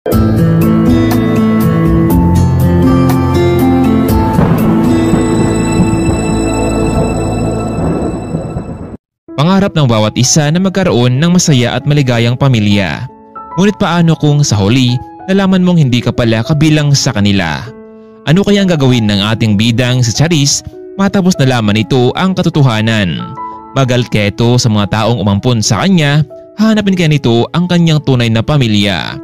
Pangarap ng bawat isa na magkaroon ng masaya at maligayang pamilya. Ngunit paano kung sa huli, nalaman mong hindi ka pala kabilang sa kanila? Ano kaya ang gagawin ng ating bidang si Charis matapos nalaman ito ang katotohanan? Bagal kaya ito sa mga taong umampon sa kanya, hahanapin kaya nito ang kanyang tunay na pamilya.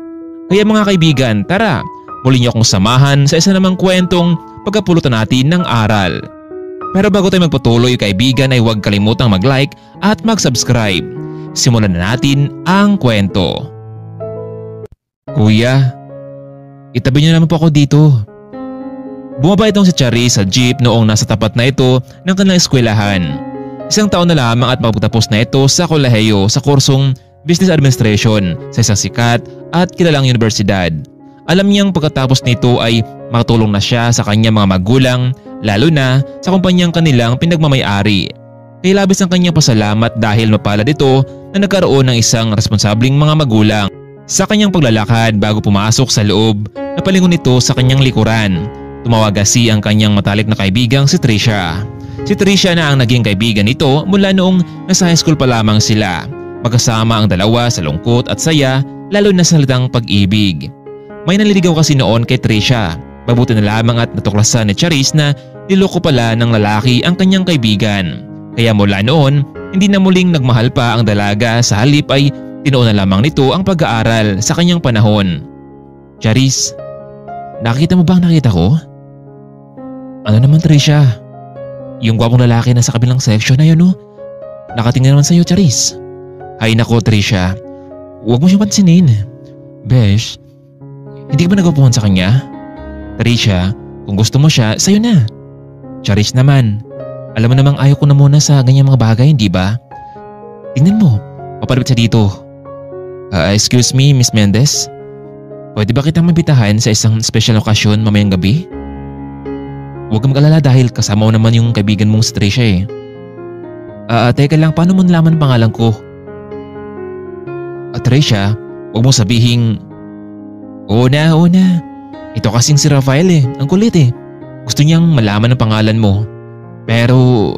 Kaya mga kaibigan, tara, muli niyo akong samahan sa isa namang kwentong pagkapulutan natin ng aral. Pero bago tayo magpatuloy kaibigan ay huwag kalimutang mag-like at mag-subscribe. Simulan na natin ang kwento. Kuya, itabi niyo naman po ako dito. Bumaba itong si Charis sa jeep noong nasa tapat na ito ng kanilang eskwelahan. Isang taon na lamang at magpapatapos na ito sa kolehiyo sa kursong Business Administration sa isang sikat at kilalang universidad. Alam niyang pagkatapos nito ay makatulong na siya sa kanyang mga magulang, lalo na sa kumpanyang kanilang pinagmamay-ari. Kaya labis ang kanyang pasalamat dahil mapalad ito na nagkaroon ng isang responsabling mga magulang. Sa kanyang paglalakad bago pumasok sa loob, napalingon ito sa kanyang likuran. Tumawag kasi ang kanyang matalik na kaibigang si Trisha. Si Trisha na ang naging kaibigan nito mula noong nasa high school pa lamang sila. Magkasama ang dalawa sa lungkot at saya, lalo na sa salitang pag-ibig. May naliligaw kasi noon kay Trisha. Mabuti na lamang at natuklasan ni Charis na niloko pala ng lalaki ang kanyang kaibigan. Kaya mula noon, hindi na muling nagmahal pa ang dalaga, sa halip ay tinuon na lamang nito ang pag-aaral sa kanyang panahon. Charis, nakita mo ba ang nakita ko? Ano naman Trisha? Yung gwapong lalaki na sa kabilang section na yun oh. Nakatingin naman sa'yo Charis. Ay nako Trisha, huwag mo siyang pansinin. Besh, hindi ka ba nagwapuhan sa kanya? Trisha, kung gusto mo siya, sa'yo na. Charis naman, alam mo namang ayaw ko na muna sa ganyang mga bagay, hindi ba? Tingnan mo, papalapit siya dito. Excuse me, Miss Mendez? Pwede ba kitang mabitahan sa isang special okasyon mamayang gabi? Huwag kang mag-alala dahil kasama mo naman yung kaibigan mong si Trisha eh. Teka lang, paano mo nalaman ang pangalan ko? Trisha, huwag mo sabihing… Oo na. Ito kasing si Rafael eh, ang kulit eh. Gusto niyang malaman ang pangalan mo. Pero…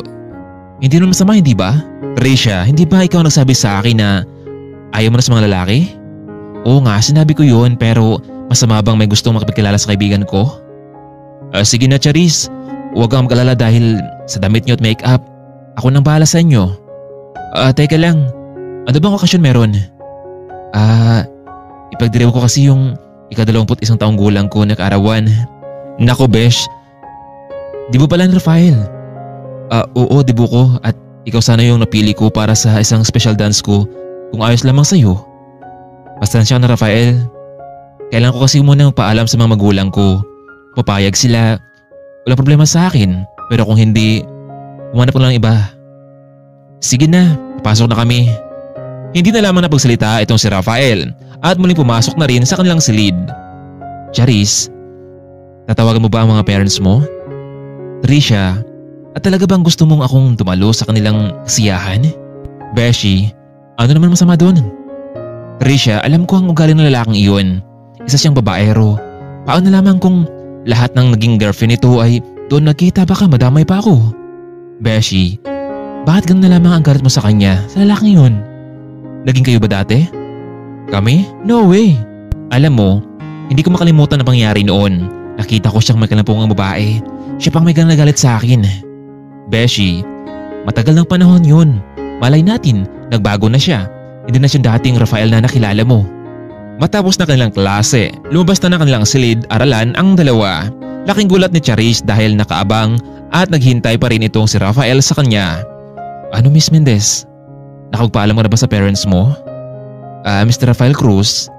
hindi naman masama, hindi ba? Trisha, hindi ba ikaw nagsabi sa akin na ayaw mo na sa mga lalaki? Oo nga, sinabi ko yun, pero masama bang may gustong makipagkilala sa kaibigan ko? Sige na Charis, huwag kang mag-alala dahil sa damit niyo at make-up, ako nang bahala sa inyo. Teka lang, ano bang okasyon meron? Ipagdiriw ko kasi yung ika-21 taong gulang ko na kaarawan. Nako besh, di mo pala ni Rafael? Oo, dibo ko at ikaw sana yung napili ko para sa isang special dance ko kung ayos lamang sa'yo. Pastansya na Rafael, kailangan ko kasi muna magpaalam sa mga magulang ko. Papayag sila, walang problema sa akin, pero kung hindi, umanap ko lang iba. Sige na, papasok na kami. Hindi na lamang napagsalita itong si Rafael at muling pumasok na rin sa kanilang silid. Charis, tatawagan mo ba ang mga parents mo? Trisha, at talaga bang gusto mong akong dumalo sa kanilang kasiyahan? Beshi, ano naman masama doon? Trisha, alam ko ang ugali ng lalaking iyon. Isa siyang babaero. Paano na lamang kung lahat ng naging girlfriend nito ay doon nagkita, baka madamay pa ako? Beshi, bakit ganun na lamang ang galit mo sa kanya, sa lalaking yun? Naging kayo ba dati? Kami? No way! Alam mo, hindi ko makalimutan ang pangyari noon. Nakita ko siyang may kalampungang babae. Siya pang may ganang nagalit sa akin. Beshi, matagal ng panahon yun. Malay natin, nagbago na siya. Hindi na siya dating Rafael na nakilala mo. Matapos na kanilang klase, lumabas na ng kanilang silid-aralan ang dalawa. Laking gulat ni Charis dahil nakaabang at naghintay pa rin itong si Rafael sa kanya. Ano Miss Mendez? Nakapagpaalam ka na ba sa parents mo? Mr. Rafael Cruz,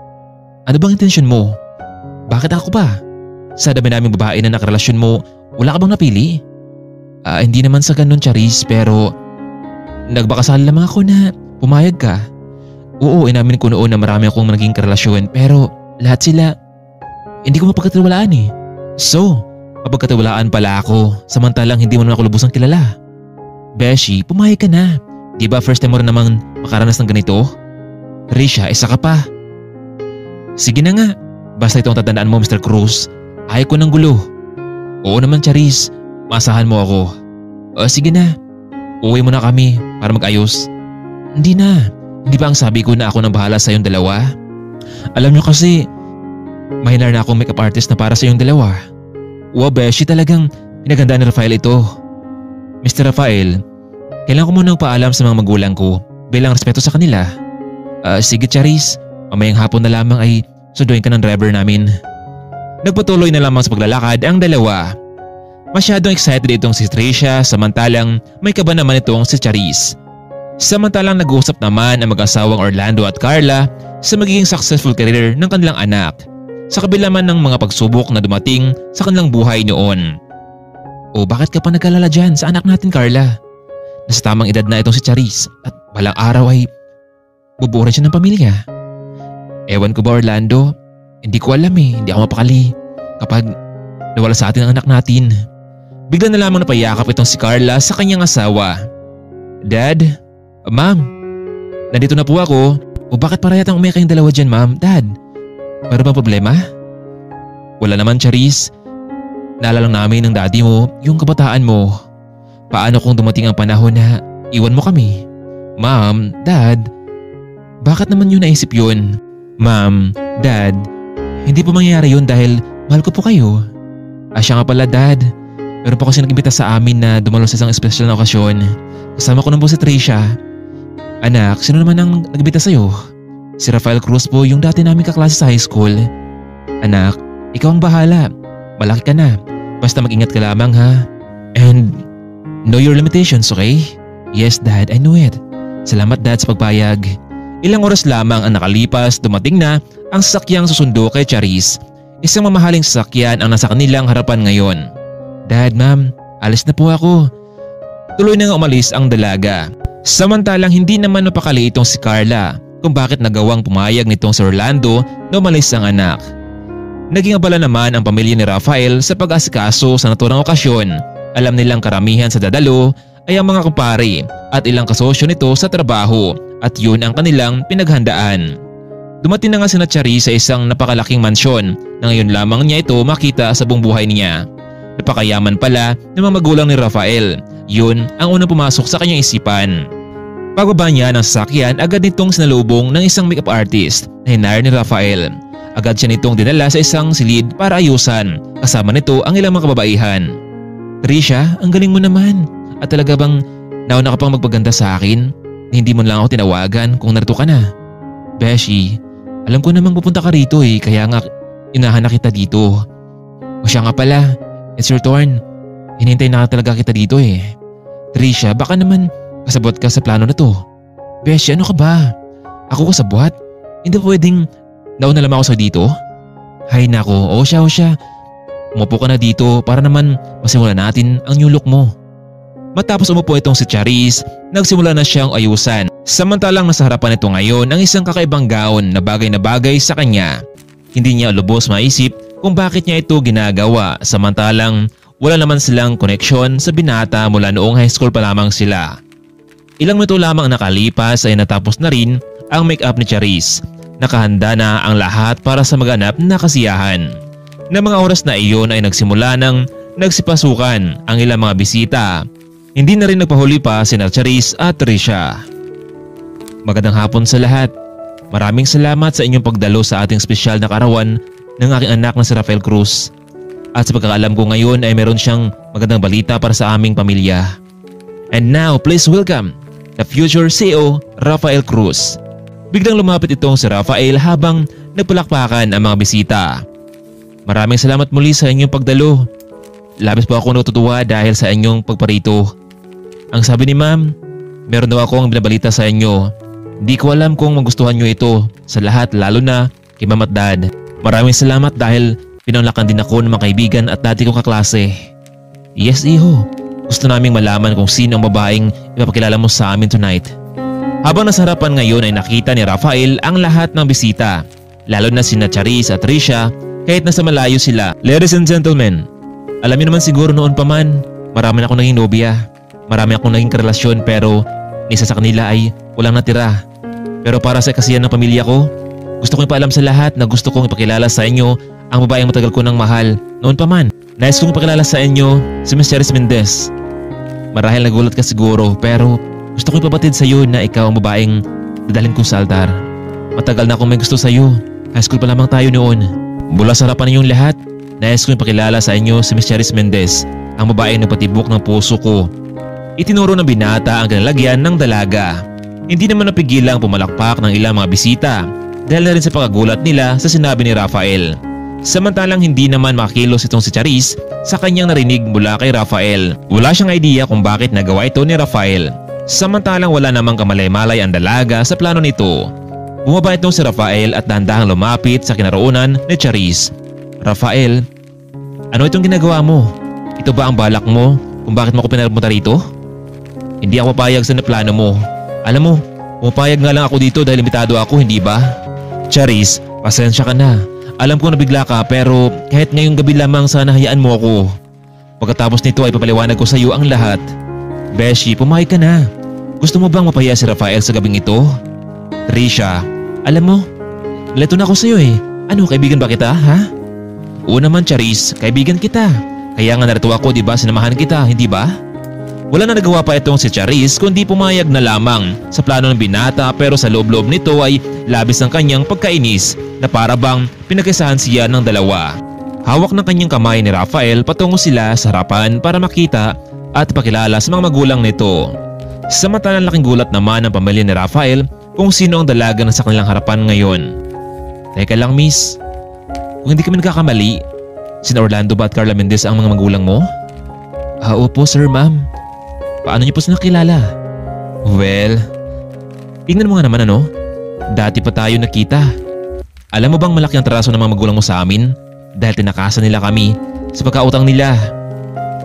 ano bang intensyon mo? Bakit ako ba? Sa dami naming babae na nakarelasyon mo, wala ka bang napili? Hindi naman sa ganun Charis, pero nagbakasal lamang ako na pumayag ka. Oo, inamin ko noon na marami akong naging karelasyon, pero lahat sila hindi ko mapagkatiwalaan eh. So, mapagkatiwalaan pala ako samantalang hindi mo naman ako lubusang kilala. Beshi, pumayag ka na. Di ba first time mo rin namang makaranas ng ganito? Risha, isa ka pa. Sige na nga, Basta itong tatandaan mo, Mr. Cruz. Ayaw ko ng gulo. Oo naman, Charis. Maasahan mo ako. Sige na. Uwi mo na kami para mag-ayos. Hindi na. Hindi ba ang sabi ko na ako nang bahala sa yung dalawa? Alam nyo kasi, mahinar na akong makeup artist na para sa yung dalawa. Beshi, talagang pinaganda ni Rafael ito. Mr. Rafael, kailangan ko munang paalam sa mga magulang ko bilang respeto sa kanila. Sige, Charis. Mamayang hapon na lamang ay sunduin ka ng driver namin. Nagpatuloy na lamang sa paglalakad ang dalawa. Masyadong excited itong si Tricia samantalang may kaba naman itong si Charis. Samantalang nag-uusap naman ang mag-asawang Orlando at Carla sa magiging successful career ng kanilang anak sa kabila man ng mga pagsubok na dumating sa kanilang buhay noon. Bakit ka pa nag-alala dyan sa anak natin, Carla? Nasa tamang edad na itong si Charis at balang araw ay bubuo rin siya ng pamilya. Ewan ko ba, Orlando? Hindi ko alam hindi ako mapakali kapag nawala sa atin ang anak natin. Bigla na lamang napayakap itong si Carla sa kanyang asawa. Dad? Ma'am? Nandito na po ako. Bakit parehas umiyak kayong dalawa dyan, ma'am? Dad? Meron bang problema? Wala naman, Charis. Naalala lang namin ng daddy mo yung kabataan mo. Paano kung dumating ang panahon na iwan mo kami? Ma'am, Dad, bakit naman yun naisip yun? Ma'am, Dad, hindi po mangyayari yun dahil mahal ko po kayo. Siya nga pala, Dad. Meron po kasi nag-imbita sa amin na dumalo sa isang espesyal na okasyon. Kasama ko na po si Tricia. Anak, sino naman ang nag-imbita sa'yo? Si Rafael Cruz po, yung dati namin kaklase sa high school. Anak, ikaw ang bahala. Malaki ka na. Basta mag-ingat ka lamang, ha? And know your limitations, okay? Yes, Dad, I know it. Salamat, Dad, sa pagpayag. Ilang oras lamang ang nakalipas, dumating na ang sasakyang susundo kay Charis. Isang mamahaling sasakyan ang nasa kanilang harapan ngayon. Dad, Ma'am, alis na po ako. Tuloy na nga umalis ang dalaga. Samantalang hindi naman mapakali itong si Carla kung bakit nagawang pumayag nitong si Orlando na umalis ang anak. Naging abala naman ang pamilya ni Rafael sa pag-asikaso sa naturang okasyon. Alam nilang karamihan sa dadalo ay ang mga kumpare at ilang kasosyo nito sa trabaho at yun ang kanilang pinaghandaan. Dumating na nga sina Charis sa isang napakalaking mansyon na ngayon lamang niya ito makita sa buong buhay niya. Napakayaman pala ng mga magulang ni Rafael. Yun ang unang pumasok sa kanyang isipan. Pagbaba niya ng sasakyan, agad nitong sinalubong ng isang makeup artist na hinire ni Rafael. Agad siya nitong dinala sa isang silid para ayusan. Kasama nito ang ilang mga kababaihan. Tricia, ang galing mo naman. At talaga bang nauna ka pang magpaganda sa akin? Hindi mo lang ako tinawagan kung narito ka na. Beshi, alam ko namang pupunta ka rito kaya nga inahanap kita dito. O siya nga pala, it's your turn. Hinintay na talaga kita dito Tricia, baka naman kasabot ka sa plano na to. Beshi, ano ka ba? Ako kasabot? Hindi pwedeng nauna lamang ako sa dito? Hay nako, o siya. Umupo ka na dito para naman masimulan natin ang new look mo. Matapos umupo itong si Charis, nagsimula na siyang ayusan. Samantalang nasa harapan nito ngayon ang isang kakaibang gown na bagay sa kanya. Hindi niya lubos maisip kung bakit niya ito ginagawa samantalang wala naman silang koneksyon sa binata mula noong high school pa lamang sila. Ilang minuto lamang nakalipas ay natapos na rin ang make-up ni Charis. Nakahanda na ang lahat para sa maganap na kasiyahan. Na mga oras na iyon ay nagsimula ng nagsipasukan ang ilang mga bisita. Hindi na rin nagpahuli pa sina Charis at Tricia. Magandang hapon sa lahat. Maraming salamat sa inyong pagdalo sa ating espesyal na karawan ng aking anak na si Rafael Cruz. At sa pagkakaalam ko ngayon ay meron siyang magandang balita para sa aming pamilya. And now please welcome the future CEO Rafael Cruz. Biglang lumapit itong si Rafael habang nagpalakpakan ang mga bisita. Maraming salamat muli sa inyong pagdalo. Labis po ako natutuwa dahil sa inyong pagparito. Ang sabi ni Ma'am, meron daw akong binabalita sa inyo. Di ko alam kung magustuhan nyo ito sa lahat lalo na kay Ma'am at Dad. Maraming salamat dahil pinanglakan din ako ng mga kaibigan at dati kong kaklase. Yes, iho. Gusto naming malaman kung sino ang babaeng ipapakilala mo sa amin tonight. Habang nasa harapan ngayon ay nakita ni Rafael ang lahat ng bisita. Lalo na sina Charis at Tricia kahit nasa malayo sila. Ladies and gentlemen, alam niyo naman siguro noon pa man, marami na akong naging nobya. Marami akong naging karelasyon pero isa sa kanila ay walang natira. Pero para sa kasiyahan ng pamilya ko, Gusto kong ipaalam sa lahat na gusto kong ipakilala sa inyo ang babaeng matagal ko nang mahal. Noon pa man, nais kong ipakilala sa inyo si Miss Charis Mendez. Marahil nagulat ka siguro pero gusto kong ipabatid sa iyo na ikaw ang babaeng dadalhin ko sa altar. Matagal na akong may gusto sa iyo. High school pa lamang tayo noon. Mula sa harapan ninyong lahat, nais kong ipakilala sa inyo si Miss Charis Mendez, ang babaeng nagpatibok ng puso ko. Itinuro ng binata ang kinalagyan ng dalaga. Hindi naman napigilang pumalakpak ng ilang mga bisita dahil na rin sa pagkagulat nila sa sinabi ni Rafael. Samantalang hindi naman makilos itong si Charis sa kanyang narinig mula kay Rafael. Wala siyang idea kung bakit nagawa ito ni Rafael. Samantalang wala namang kamalay-malay ang dalaga sa plano nito. Bumaba itong si Rafael at dahan-dahang lumapit sa kinaroonan ni Charis. Rafael, ano itong ginagawa mo? Ito ba ang balak mo kung bakit mo ako pinarpunta rito? Hindi ako papayag sa naplano mo. Alam mo, pumapayag nga lang ako dito dahil limitado ako, hindi ba? Charis, pasensya ka na. Alam ko nabigla ka pero kahit ngayong gabi lamang sana hayaan mo ako. Pagkatapos nito ay papaliwanag ko sa iyo ang lahat. Beshi, pumayag ka na. Gusto mo bang mapahiya si Rafael sa gabing ito? Trisha, alam mo, nalito na ako sa iyo eh. Ano, kaibigan ba kita, ha? Oo naman Charis, kaibigan kita. Kaya nga narito ako, di ba? Sinamahan kita, hindi ba? Wala na nagawa pa itong si Charis kundi pumayag na lamang sa plano ng binata pero sa loob-loob nito ay labis ang kanyang pagkainis na para bang pinagkaisahan siya ng dalawa. Hawak ng kanyang kamay ni Rafael patungo sila sa harapan para makita at pakilala sa mga magulang nito. Samantalang laking gulat naman ang pamilya ni Rafael kung sino ang dalaga na sa kanilang harapan ngayon. Teka lang miss, kung hindi kami nagkakamali, sina Orlando ba at Carla Mendez ang mga magulang mo? Opo sir ma'am. Paano niyo po sila nakilala? Well, tingnan mo nga naman ano. Dati pa tayo nakita. Alam mo bang malaki ang taraso ng mga magulang mo sa amin dahil tinakasan nila kami sa pagkautang nila.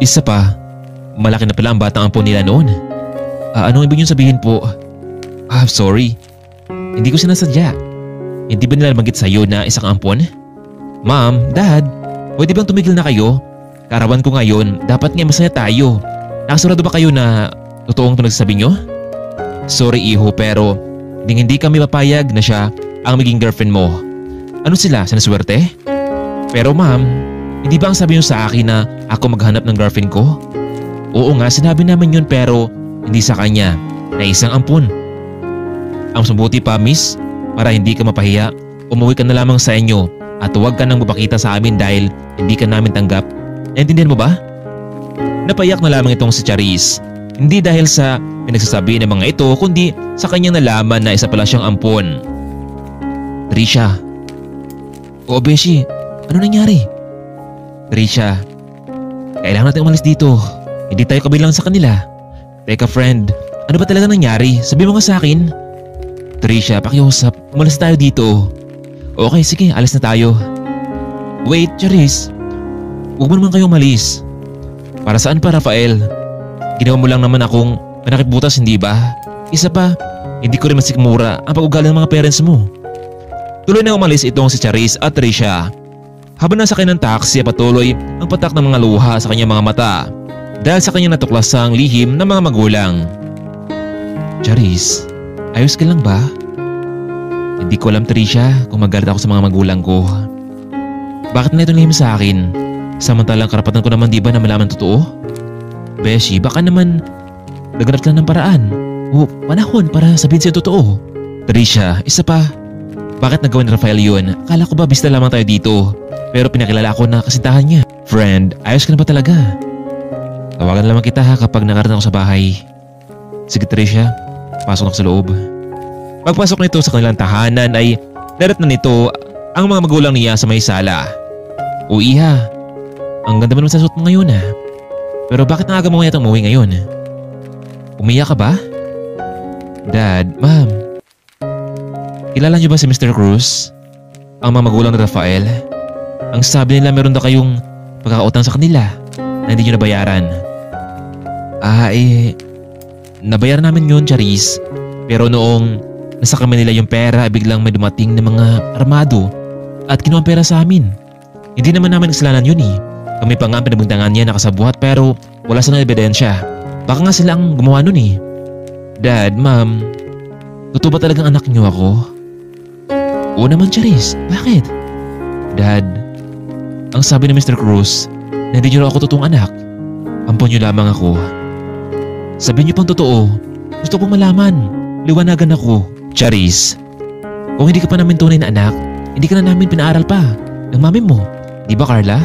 Isa pa, malaki na pala ang batang ampon nila noon. Anong ibig niyong sabihin po? Sorry. Hindi ko sinasadya. Hindi ba nila nabanggit sa iyo na isa kang ampon? Ma'am, Dad, pwede bang tumigil na kayo? Kaarawan ko ngayon, dapat nga masaya tayo. Nakasurado ba kayo na totoong pinagsasabi nyo? Sorry iho pero hindi kami papayag na siya ang maging girlfriend mo. Ano sila? Sinaswerte? Pero ma'am, hindi ba ang sabi nyo sa akin na ako maghanap ng girlfriend ko? Oo nga, sinabi namin yun pero hindi sa kanya na isang ampun. Ang mabuti pa miss, para hindi ka mapahiya, umuwi ka na lamang sa inyo at huwag ka nang mapakita sa amin dahil hindi ka namin tanggap. Naintindihan mo ba? Napayak na lamang itong si Charis. Hindi dahil sa pinagsasabi ng mga ito kundi sa kanyang nalaman na isa pala siyang ampon. Trisha. Oo Beshi, ano nangyari? Trisha, kailangan natin umalis dito. Hindi tayo kabilang sa kanila. Teka friend, ano ba talaga nangyari? Sabi mo nga sa akin. Trisha, pakiusap, umalis tayo dito. Okay sige, alis na tayo. Wait Charis, huwag mo naman kayong umalis. Para saan pa Rafael? Ginawa mo lang naman akong panakibutas hindi ba? Isa pa, hindi ko rin masikmura ang pag-ugali ng mga parents mo. Tuloy na umalis itong si Charis at Trisha. Habang nasa kanyang taxi patuloy ang patak ng mga luha sa kanyang mga mata dahil sa kanyang natuklasang lihim ng mga magulang. Charis, ayos ka lang ba? Hindi ko alam Trisha kung magalit ako sa mga magulang ko. Bakit na ito lihim sa akin? Samantalang karapatan ko naman di ba na malaman totoo? Beshi, baka naman naghanap ka ng paraan o panahon para sabihin siya totoo. Trisha, isa pa. Bakit nagawa ni Rafael yun? Akala ko ba bista lamang tayo dito pero pinakilala ko na kasintahan niya. Friend, ayos ka na ba talaga? Tawagan lamang kita ha kapag nakarating ako sa bahay. Sige Trisha, pasok na sa loob. Pagpasok nito sa kanilang tahanan ay darat na nito ang mga magulang niya sa may sala. O iha, ang ganda mo naman sa suot mo ngayon ha. Pero bakit ang aga mo yatang umuwi ngayon? Umiyak ka ba? Dad, Ma'am. Kilala niyo ba si Mr. Cruz? Ang mga magulang ni Rafael? Ang sabi nila meron daw kayong pagkakautang sa kanila na hindi niyo nabayaran. Nabayaran namin yun Charis. Pero noong nasa kami nila yung pera biglang may dumating na mga armado at kinuha ang pera sa amin. Hindi naman namin kasalanan yun eh. Kami pa nga ang pinagbintangan niya nakasabuhat pero wala silang ebidensya. Baka nga sila ang gumawa nun eh. Dad, Ma'am, totoo ba talagang anak niyo ako? Oo naman Charis, bakit? Dad, ang sabi ni Mr. Cruz na hindi niyo raw ako totoong anak. Ampon niyo lamang ako. Sabihin niyo pang totoo. Gusto kong malaman. Liwanagan ako. Charis, kung hindi ka pa namin tunay na anak, hindi ka na namin pinaaral pa ng mami mo. Di ba Carla?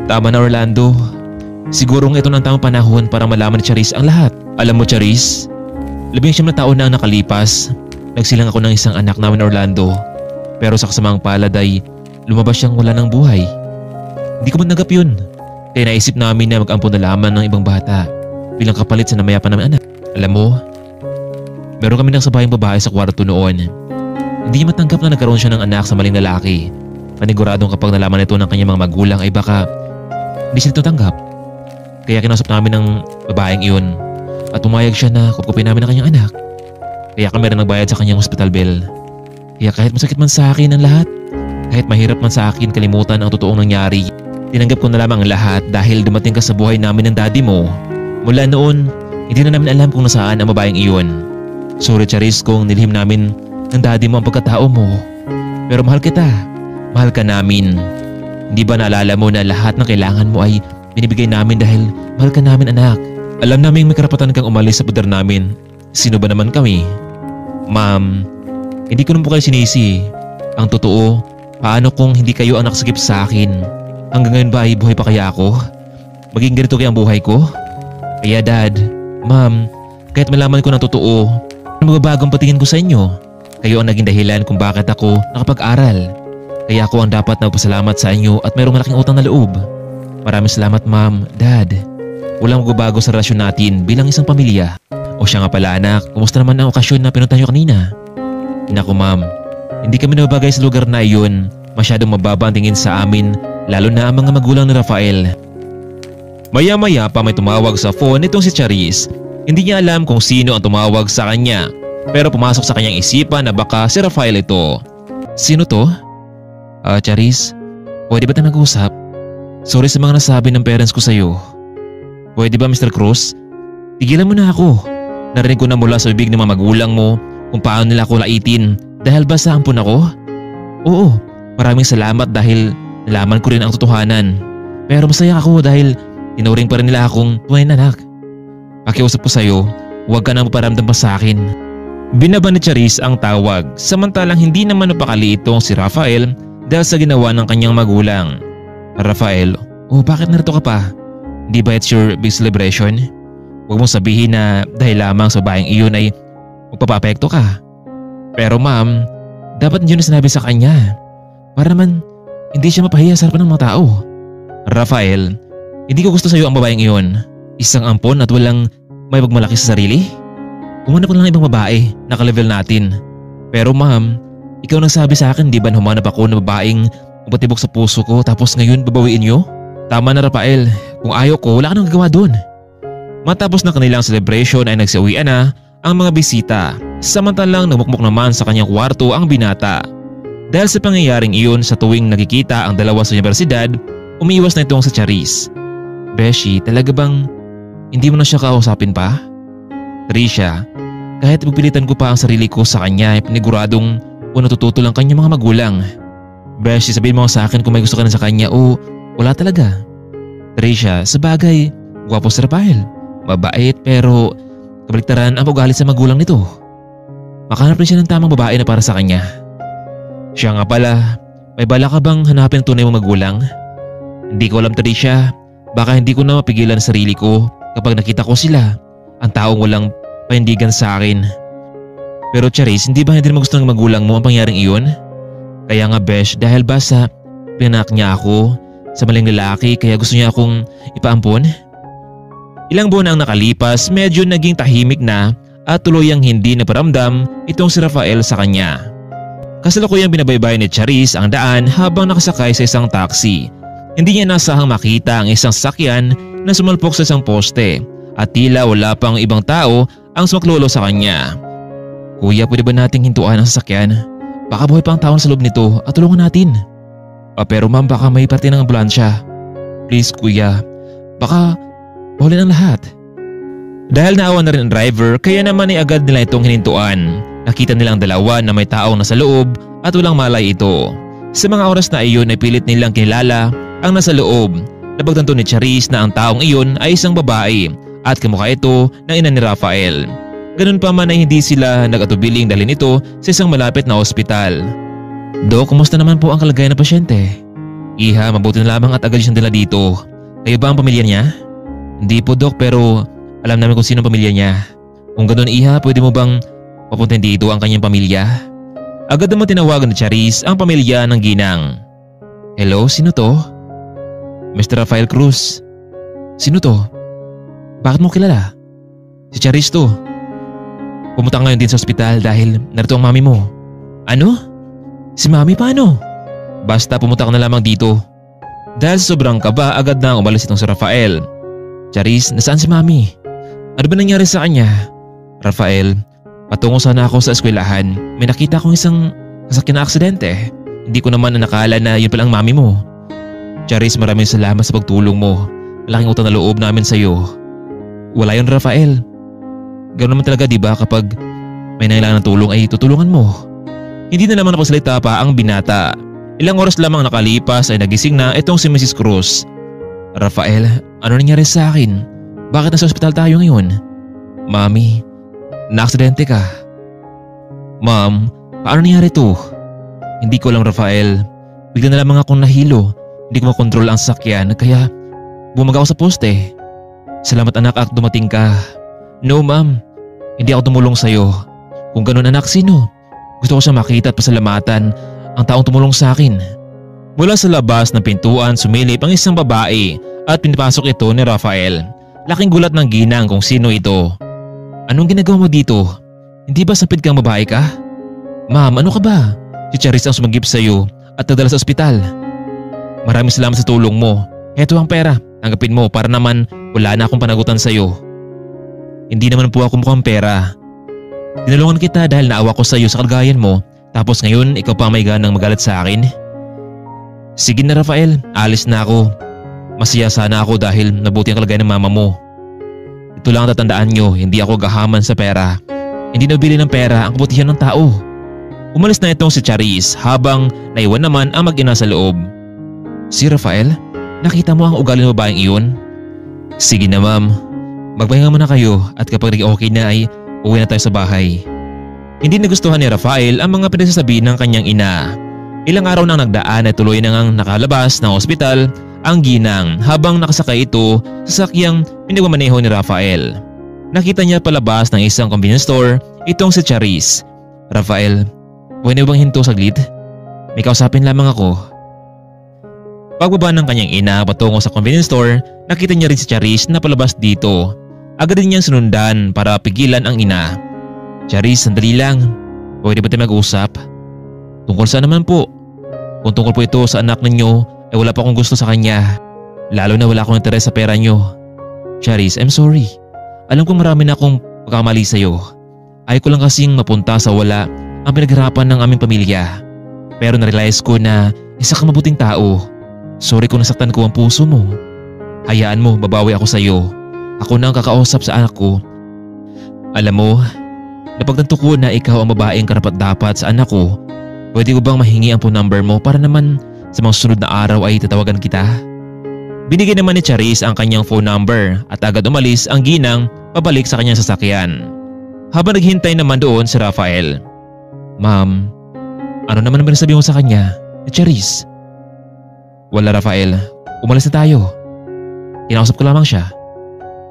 Tama na Orlando. Sigurong ito na ang tamang panahon para malaman ni Charis ang lahat. Alam mo Charis, 19 na taon na ang nakalipas. Nagsilang ako ng isang anak namin Orlando. Pero sa kasamang palad ay lumabas siyang wala ng buhay. Hindi ko matanggap yun. Kaya naisip namin na mag-ampon na lamang ng ibang bata bilang kapalit sa namayapa namin anak. Alam mo, meron kami ng sabayang babae sa kwarto noon. Hindi niya matanggap na nagkaroon siya ng anak sa maling lalaki. Paniguradong kapag nalaman ito ng kanyang mga magulang ay baka hindi siya ito tanggap. Kaya kinausap namin ng babaeng iyon at pumayag siya na kupkupin namin ang kanyang anak. Kaya kami rin nagbayad sa kanyang hospital bill. Kaya kahit masakit man sa akin ang lahat, kahit mahirap man sa akin kalimutan ang totoong nangyari, tinanggap ko na lamang ang lahat dahil dumating ka sa buhay namin ng daddy mo. Mula noon, hindi na namin alam kung nasaan ang babaeng iyon. Sorry Charis kung nilihim namin ng daddy mo ang pagkatao mo. Pero mahal kita. Mahal ka namin. Hindi ba naalala mo na lahat ng kailangan mo ay binibigay namin dahil mahal ka namin anak? Alam naming may karapatan kang umalis sa poder namin. Sino ba naman kami? Ma'am, hindi ko naman po kayo sinisi. Ang totoo, paano kung hindi kayo ang nakasagip sa akin? Hanggang ngayon ba ay buhay pa kaya ako? Maging ganito kaya ang buhay ko? Kaya dad, ma'am, kahit malaman ko ng totoo, magbabago ang patingin ko sa inyo. Kayo ang naging dahilan kung bakit ako nakapag-aral. Kaya ako ang dapat na magpasalamat sa inyo at mayroong malaking utang na loob. Maraming salamat ma'am, dad. Walang magbabago sa relasyon natin bilang isang pamilya. O siya nga pala anak, kumusta naman ang okasyon na pinunta niyo kanina? Naku ma'am, hindi kami nababagay sa lugar na iyon. Masyadong mababa ang tingin sa amin, lalo na ang mga magulang ni Rafael. Maya-maya pa may tumawag sa phone nitong si Charis. Hindi niya alam kung sino ang tumawag sa kanya. Pero pumasok sa kanyang isipan na baka si Rafael ito. Sino to? Charis, pwede ba tayo mag-usap? Sorry sa mga nasabi ng parents ko sa'yo. Pwede ba Mr. Cruz? Tigilan mo na ako. Narinig ko na mula sa bibig ng mga magulang mo kung paano nila ako laitin dahil ba sa ampon ako? Oo, maraming salamat dahil nalaman ko rin ang totohanan. Pero masaya ako dahil tinuring pa rin nila akong tunay na anak. Pakiusap ko sa'yo, huwag ka nang maparamdam pa sa akin. Binaba ni Charis ang tawag samantalang hindi naman napakali itong si Rafael dahil sa ginawa ng kanyang magulang. Rafael, bakit narito ka pa? Di ba it's your big celebration? Huwag mong sabihin na dahil lamang sa babaeng iyon ay magpapapekto ka. Pero ma'am, dapat hindi na sinabi sa kanya para naman hindi siya mapahiya sa harapan ng mga tao. Rafael, hindi ko gusto sa iyo ang babaeng iyon. Isang ampon at walang may pagmalaki sa sarili. Humanap ko lang ng ibang babae na ka-level natin. Pero ma'am, ikaw nagsabi sa akin di ba na humanap ako ng babaeng magpatibok sa puso ko tapos ngayon babawiin niyo? Tama na Rafael, kung ayaw ko wala ka nang gagawa doon. Matapos na kanilang celebration ay nagsiuwian na ang mga bisita. Samantalang nagmukmok naman sa kanyang kwarto ang binata. Dahil sa pangyayaring iyon sa tuwing nagkikita ang dalawa sa universidad, umiiwas na itong sa Charis. Beshi, talaga bang hindi mo na siya kausapin pa? Trisha, kahit pagpilitan ko pa ang sarili ko sa kanya ay paniguradong natututo lang kanya mga magulang. Beshi, sabihin mo sa akin kung may gusto ka na sa kanya o wala talaga. Trisha, sa bagay, gwapo si Rafael. Mabait pero kabaliktaran ang ugali sa magulang nito. Makahanap rin siya ng tamang babae na para sa kanya. Siya nga pala, may bala ka bang hanapin ang tunay mong magulang? Hindi ko alam Trisha, baka hindi ko na mapigilan ang sarili ko kapag nakita ko sila, ang taong walang panindigan sa akin. Pero Charis, hindi ba hindi naman gusto ng magulang mo ang pangyaring iyon? Kaya nga besh, dahil ba sa pinanak niya ako sa maling lalaki kaya gusto niya akong ipaampon? Ilang buwan ang nakalipas, medyo naging tahimik na at tuluyang hindi naparamdam itong si Rafael sa kanya. Kasalukuyang binabaybay ni Charis ang daan habang nakasakay sa isang taxi. Hindi niya nasahang makita ang isang sasakyan na sumalpok sa isang poste at tila wala pang ibang tao ang sumaklolo sa kanya. Kuya, pwede ba nating hintuan ang sasakyan? Baka buhay pa ang tao sa loob nito at tulungan natin. Pero ma'am, baka may parte ng ambulansya. Please kuya, baka huli ng lahat. Dahil naawa na rin ang driver kaya naman ay agad nila itong hinintuan. Nakita nilang dalawa na may taong nasa loob at walang malay ito. Sa mga oras na iyon ay pilit nilang kinilala ang nasa loob. Napagtanto ni Charis na ang taong iyon ay isang babae at kamukha ito ng ina ni Rafael. Ganun pa man ay hindi sila nag-atubiling dalhin ito sa isang malapit na ospital. Dok, kumusta naman po ang kalagayan ng pasyente? Iha, mabuti na lamang at agad siyang dala dito. Kayo ba ang pamilya niya? Hindi po Dok, pero alam namin kung sino ang pamilya niya. Kung ganun Iha, pwede mo bang papuntin dito ang kanyang pamilya? Agad naman tinawagan ni Charis ang pamilya ng ginang. Hello, sino to? Mr. Rafael Cruz. Sino to? Bakit mo kilala? Si Charis to. Pumunta ngayon din sa ospital dahil narito ang mami mo. Ano? Si mami paano? Basta pumunta ka na lamang dito. Dahil sa sobrang kaba, agad na umalis itong si Rafael. Charis, nasaan si mami? Ano ba nangyari sa kanya? Rafael, patungo sana ako sa eskwelahan. May nakita akong isang sasakyan na aksidente. Hindi ko naman nakala na yun palang mami mo. Charis, maraming salamat sa pagtulong mo. Malaking utang na loob namin sa iyo. Wala yun Rafael. Ganoon naman talaga diba kapag may nangailangan ng tulong ay tutulungan mo. Hindi na naman nakasalita pa ang binata. Ilang oras lamang nakalipas ay nagising na itong si Mrs. Cruz. Rafael, ano nangyari sa akin? Bakit nasa ospital tayo ngayon? Mami, na-aksidente ka. Ma'am, paano nangyari to? Hindi ko lang Rafael. Bigla na lamang akong nahilo. Hindi ko makontrol ang sasakyan kaya bumaga ako sa poste. Salamat anak at dumating ka. No ma'am, hindi ako tumulong sa'yo. Kung ganun anak, sino? Gusto ko siya makita at pasalamatan ang taong tumulong sa akin. Mula sa labas ng pintuan sumilip ang isang babae at pinapasok ito ni Rafael. Laking gulat ng ginang kung sino ito. Anong ginagawa mo dito? Hindi ba sapid kang babae ka? Ma'am, ano ka ba? Si Charis ang sumagip sa'yo at nadala sa ospital. Maraming salamat sa tulong mo. Heto ang pera, tanggapin mo para naman wala na akong panagutan sa'yo. Hindi naman po ako mukhang pera. Tinulungan kita dahil naawa ko sa iyo sa kalagayan mo, tapos ngayon ikaw pa may ganang magalit sa akin. Sige na Rafael, alis na ako. Masaya sana ako dahil nabuti ang kalagayan ng mama mo. Ito lang ang tatandaan nyo, hindi ako gahaman sa pera. Hindi nabili ng pera ang kabutihan ng tao. Umalis na itong si Charis habang naiwan naman ang mag-ina sa loob. Si Rafael, nakita mo ang ugali ng babaeng iyon? Sige na ma'am. Magpahinga muna kayo at kapag naging okay na ay uwi na tayo sa bahay. Hindi nagustuhan ni Rafael ang mga pinagsasabi ng kanyang ina. Ilang araw nang nagdaan ay tuloy na ngang nakalabas ng ospital ang ginang habang nakasakay ito sa sakyang pinagmamaneho ni Rafael. Nakita niya palabas ng isang convenience store itong si Charis. Rafael, pwede bang hinto saglit? May kausapin lamang ako. Pagbaba ng kanyang ina patungo sa convenience store, nakita niya rin si Charis na palabas dito. Agad din niyang sinundan para pigilan ang ina. Charis, sandali lang. Pwede ba tayo mag-usap? Tungkol saan naman po? Kung tungkol po ito sa anak ninyo, ay wala pa akong gusto sa kanya. Lalo na wala akong interes sa pera niyo. Charis, I'm sorry. Alam kong marami na akong pagkamali sa'yo. Ayaw ko lang kasing mapunta sa wala ang pinaghirapan ng aming pamilya. Pero narealize ko na isa kang mabuting tao. Sorry kung nasaktan ko ang puso mo. Hayaan mo, babawi ako sa'yo. Ako na ang kakausap sa anak ko. Alam mo, napagtanto ko na ikaw ang babaeng karapat-dapat sa anak ko. Pwede ko bang mahingi ang phone number mo para naman sa mga sunod na araw ay tatawagan kita? Binigyan naman ni Charis ang kanyang phone number at agad umalis ang ginang pabalik sa kanyang sasakyan. Habang naghintay naman doon si Rafael. Ma'am, ano naman ang sabi mo sa kanya ni Charis? Wala Rafael, umalis na tayo. Kinausap ko lamang siya.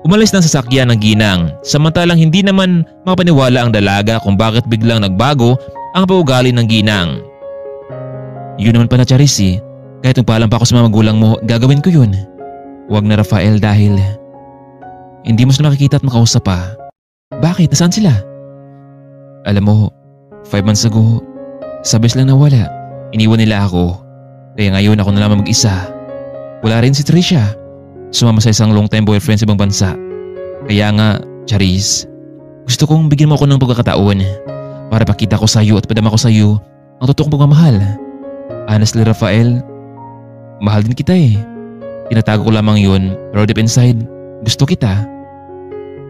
Umalis ng sasakyan ng ginang samantalang hindi naman mapaniwala ang dalaga kung bakit biglang nagbago ang paugali ng ginang. Yun naman pala Charis eh. Kahit nagpaalam pa ako sa mga magulang mo, gagawin ko yun. Huwag na Rafael dahil hindi mo sila makikita at makausap pa. Bakit? Nasaan sila? Alam mo, 5 months ago, sabes lang nawala. Iniwan nila ako. Kaya ngayon ako na lamang mag-isa. Wala rin si Trisha. Sumama sa isang long-time boyfriend sa ibang bansa. Kaya nga, Charis, gusto kong bigyan mo ako ng pagkakataon para pakita ko sa iyo at padama ko sa iyo ang totoong pagmamahal. Honestly Rafael, mahal din kita eh. Tinatago ko lamang yun pero deep inside, gusto kita.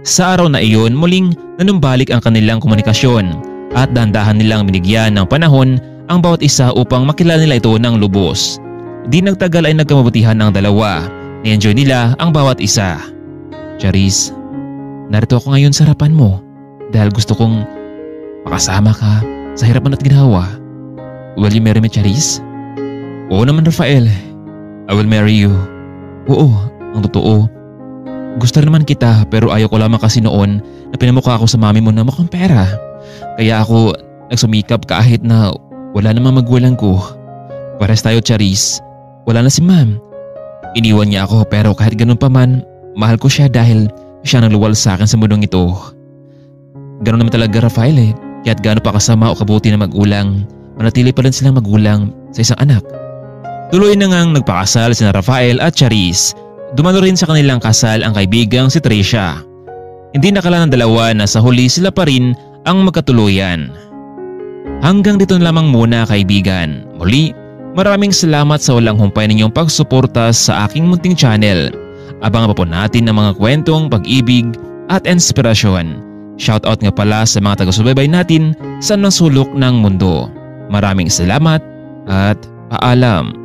Sa araw na iyon, muling nanumbalik ang kanilang komunikasyon at dahan-dahan nilang binigyan ng panahon ang bawat isa upang makilala nila ito ng lubos. Di nagtagal ay nagkamabutihan ng dalawa. Ni-enjoy nila ang bawat isa. Charis, narito ako ngayon sa harapan mo dahil gusto kong makasama ka sa hirapan at ginawa. Will you marry me, Charis? Oo naman, Rafael. I will marry you. Oo, ang totoo. Gusto rin naman kita pero ayaw ko lamang kasi noon na pinamukha ako sa mami mo na mukhang pera. Kaya ako nagsumikap kahit na wala namang magulang ko. Pares tayo, Charis. Wala na si ma'am. Iniwan niya ako pero kahit ganun pa man, mahal ko siya dahil siya nang luwal sa akin sa mundong ito. Ganun naman talaga, Rafael eh. Kaya't gaano pa kasama o kabuti na magulang, manatili pa rin silang magulang sa isang anak. Tuloy na ngang nagpakasal sina Rafael at Charis. Dumalo rin sa kanilang kasal ang kaibigang si Tricia. Hindi nakala ng dalawa na sa huli sila pa rin ang magkatuluyan. Hanggang dito lamang muna, kaibigan. Muli, maraming salamat sa walang humpay ninyong pagsuporta sa aking munting channel. Abangan pa po natin ang mga kwentong pag-ibig at inspirasyon. Shoutout nga pala sa mga taga-subaybay natin sa sulok ng mundo. Maraming salamat at paalam.